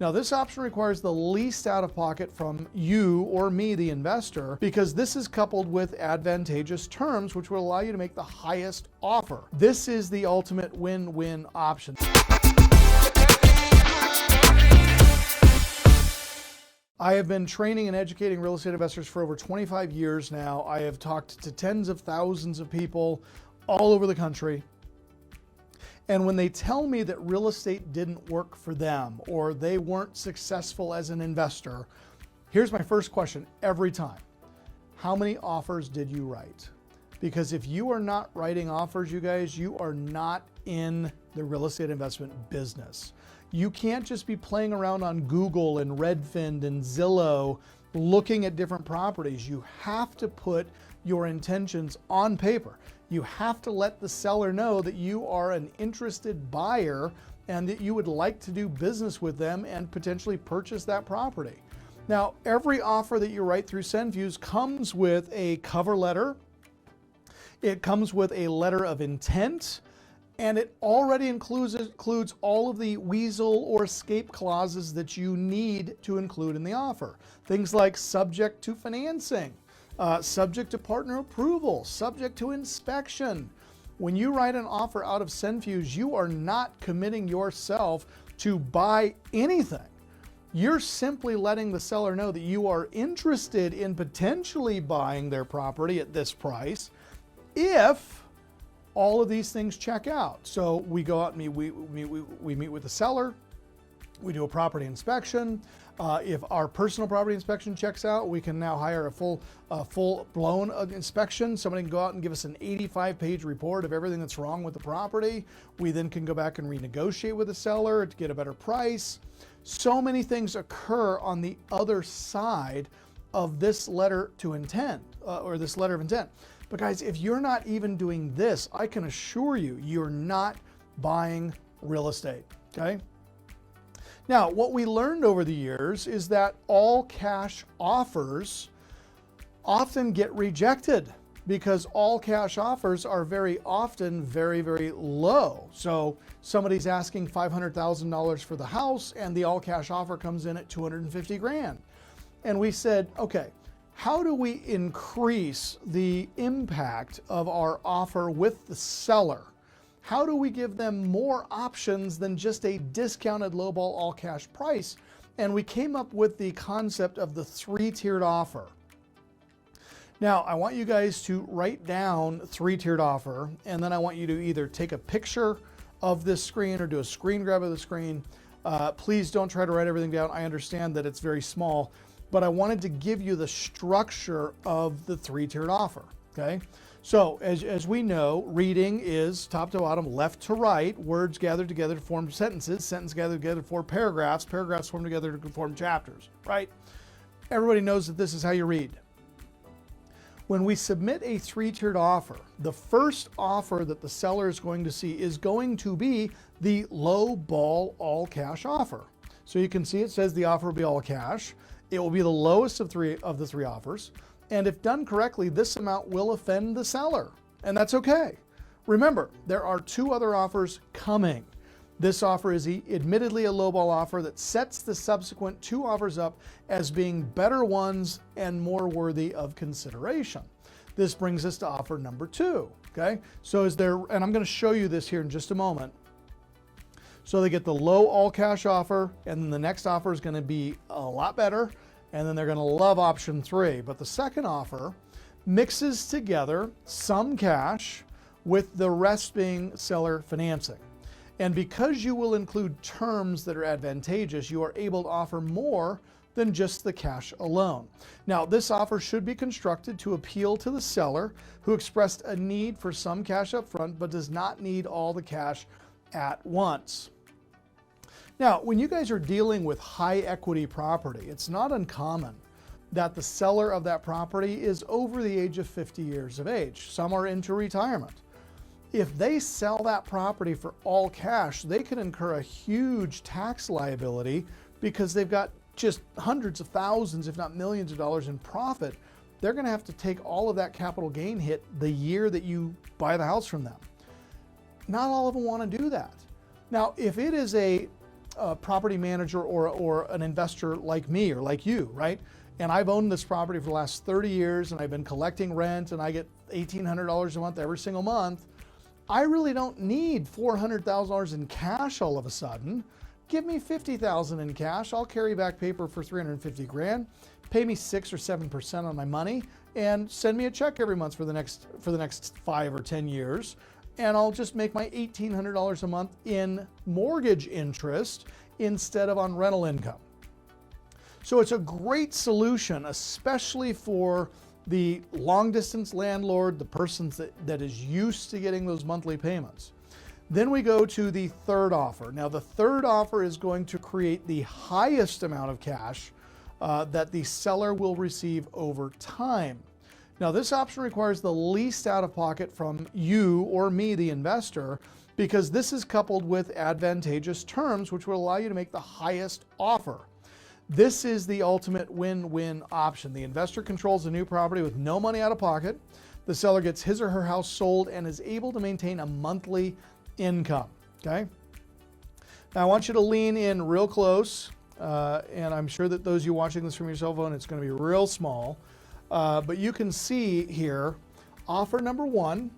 Now, this option requires the least out of pocket from you or me, the investor, because this is coupled with advantageous terms, which will allow you to make the highest offer. This is the ultimate win-win option. I have been training and educating real estate investors for over 25 years now. I have talked to tens of thousands of people all over the country. And when they tell me that real estate didn't work for them or they weren't successful as an investor, here's my first question every time. How many offers did you write? Because if you are not writing offers, you guys, you are not in the real estate investment business. You can't just be playing around on Google and Redfin and Zillow looking at different properties. You have to put your intentions on paper. You have to let the seller know that you are an interested buyer and that you would like to do business with them and potentially purchase that property. Now, every offer that you write through SendViews comes with a cover letter. It comes with a letter of intent, and it already includes all of the weasel or escape clauses that you need to include in the offer. Things like subject to financing, subject to partner approval, subject to inspection. When you write an offer out of SendViews, you are not committing yourself to buy anything. You're simply letting the seller know that you are interested in potentially buying their property at this price if all of these things check out. So we go out and we meet with the seller, we do a property inspection. If our personal property inspection checks out, we can now hire a full-blown inspection. Somebody can go out and give us an 85-page report of everything that's wrong with the property. We then can go back and renegotiate with the seller to get a better price. So many things occur on the other side of this letter to intent, or this letter of intent. But guys, if you're not even doing this, I can assure you, you're not buying real estate, okay? Now, what we learned over the years is that all cash offers often get rejected because all cash offers are very often very, very low. So somebody's asking $500,000 for the house and the all cash offer comes in at 250 grand. And we said, okay, how do we increase the impact of our offer with the seller? How do we give them more options than just a discounted lowball all cash price? And we came up with the concept of the three-tiered offer. Now, I want you guys to write down three-tiered offer, and then I want you to either take a picture of this screen or do a screen grab of the screen. Please don't try to write everything down. I understand that it's very small, but I wanted to give you the structure of the three-tiered offer, okay? So as we know, reading is top to bottom, left to right, words gathered together to form sentences, sentences gathered together to form paragraphs, paragraphs formed together to form chapters, right? Everybody knows that this is how you read. When we submit a three-tiered offer, the first offer that the seller is going to see is going to be the low ball all cash offer. So you can see it says the offer will be all cash. It will be the lowest of the three offers. And if done correctly, this amount will offend the seller, and that's okay. Remember, there are two other offers coming. This offer is admittedly a lowball offer that sets the subsequent two offers up as being better ones and more worthy of consideration. This brings us to offer number two, okay? So and I'm gonna show you this here in just a moment. So they get the low all cash offer, and then the next offer is gonna be a lot better, and then they're gonna love option three. But the second offer mixes together some cash with the rest being seller financing. And because you will include terms that are advantageous, you are able to offer more than just the cash alone. Now, this offer should be constructed to appeal to the seller who expressed a need for some cash up front, but does not need all the cash at once. Now, when you guys are dealing with high equity property, it's not uncommon that the seller of that property is over the age of 50 years of age. Some are into retirement. If they sell that property for all cash, they could incur a huge tax liability because they've got just hundreds of thousands, if not millions of dollars in profit. They're gonna have to take all of that capital gain hit the year that you buy the house from them. Not all of them wanna do that. Now, if it is a a property manager or an investor like me or like you, right? And I've owned this property for the last 30 years and I've been collecting rent and I get $1,800 a month every single month. I really don't need $400,000 in cash all of a sudden. Give me $50,000 in cash. I'll carry back paper for 350 grand. Pay me 6 or 7% on my money and send me a check every month for the next 5 or 10 years. And I'll just make my $1,800 a month in mortgage interest instead of on rental income. So it's a great solution, especially for the long distance landlord, the person that is used to getting those monthly payments. Then we go to the third offer. Now the third offer is going to create the highest amount of cash that the seller will receive over time. Now this option requires the least out of pocket from you or me, the investor, because this is coupled with advantageous terms, which will allow you to make the highest offer. This is the ultimate win-win option. The investor controls the new property with no money out of pocket. The seller gets his or her house sold and is able to maintain a monthly income, okay? Now I want you to lean in real close, and I'm sure that those of you watching this from your cell phone, it's going to be real small, but you can see here, offer number one,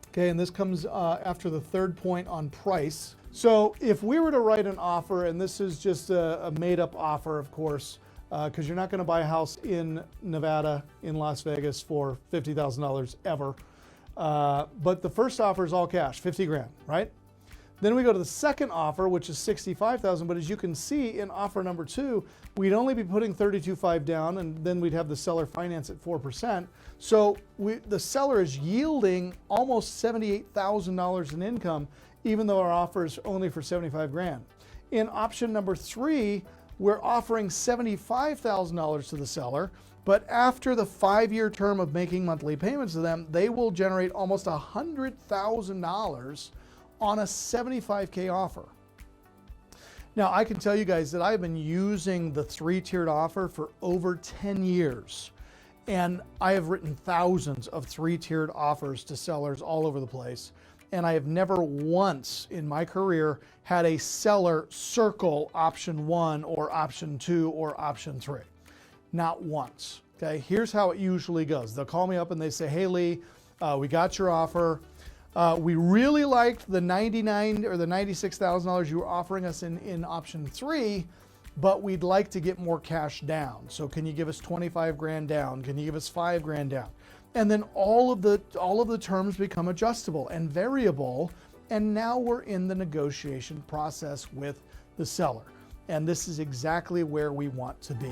okay, and this comes after the third point on price. So if we were to write an offer, and this is just a made-up offer, of course, because you're not going to buy a house in Nevada, in Las Vegas for $50,000 ever. But the first offer is all cash, 50 grand, right? Then we go to the second offer, which is 65,000. But as you can see in offer number two, we'd only be putting 32.5 down, and then we'd have the seller finance at 4%. So the seller is yielding almost $78,000 in income, even though our offer is only for 75 grand. In option number three, we're offering $75,000 to the seller, but after the 5-year term of making monthly payments to them, they will generate almost $100,000 on a 75K offer. Now, I can tell you guys that I've been using the 3-tiered offer for over 10 years, and I have written thousands of 3-tiered offers to sellers all over the place. And I have never once in my career had a seller circle option 1 or option 2 or option 3. Not once. Okay, here's how it usually goes. They'll call me up and they say, hey Lee, we got your offer. We really liked the $99,000 or the $96,000 you were offering us in option 3, but we'd like to get more cash down. So can you give us 25 grand down? Can you give us 5 grand down? And then all of the terms become adjustable and variable, and now we're in the negotiation process with the seller. And this is exactly where we want to be.